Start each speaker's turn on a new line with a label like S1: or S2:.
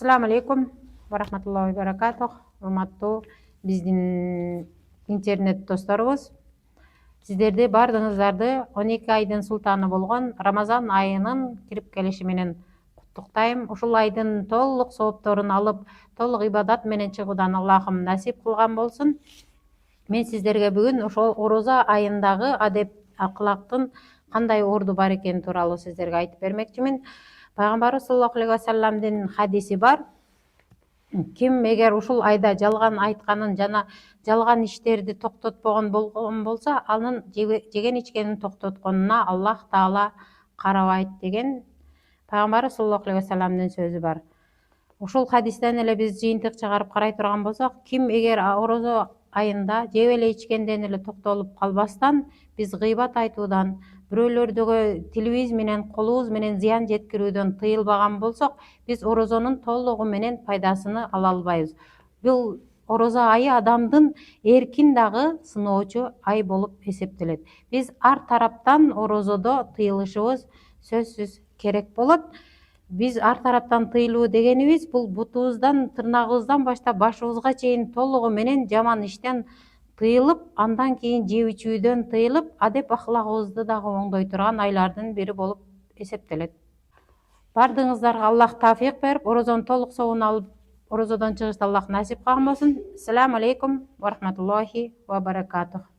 S1: Assalamu alaikum wa rahmatullahi wa barakatuh. Урматтуу биздин интернет досторубуз. Сиздерди бардыгыңыздарды 12 айдын султаны болгон Рамазан айынын кирип келиши менен куттуктайм. Ушул айдын толук соопторун алып, толук ибадат менен чыгуудан Аллахым насип кылган болсун. Мен сиздерге бүгүн ошол орозо айындагы адеп акылактын кандай орду бар экени тууралуу сиздерге айтып бермекчимин. Пайгамбарыбыз саллаллаху алейхи вассаламдын хадиси бар. Ким эгер ушул айда жалган айтканын жана жалган иштерди токтотпогон болгон болсо, анын жеген ичкенин токтотконуна Аллах Таала карабайт деген Пайгамбарыбыз саллаллаху алейхи вассаламдын сөзү бар. Ушул хадистен эле биз жыйынтык чыгарып карай турган болсок, ким эгер орозо айында жеп эле ичкенден эле токтолуп калбастан, биз гыйбат айтуудан, бирөөлөрдөгү тилибиз менен, колубуз менен зыян жеткирүүдөн тыйылбаган болсок, биз орозонун толугу менен пайдасыны ала албайбыз. Бул орозо айы адамдын эркин дагы сыноочу ай болуп эсептелет. Биз ар тараптан орозодо тыйылышыбыз сөзсүз керек болот. Биз ар тараптан тыйылуу дегенибиз бул бутубуздан, тырнагыбыздан баштап башыбызга чейин толугу менен жаман иштен тыйылып, андан кийин жеп ичүүдөн тыйылып, адеп акылагыбызды дагы оңдой турган айлардын бири болуп эсептелет. Бардыгыңыздарга Аллах тафик берип, орозонун толук соогун алып, орозодон чыгышты Аллах насип кылган болсун. Ассаламу алейкум ва рахматуллахи ва баракатух.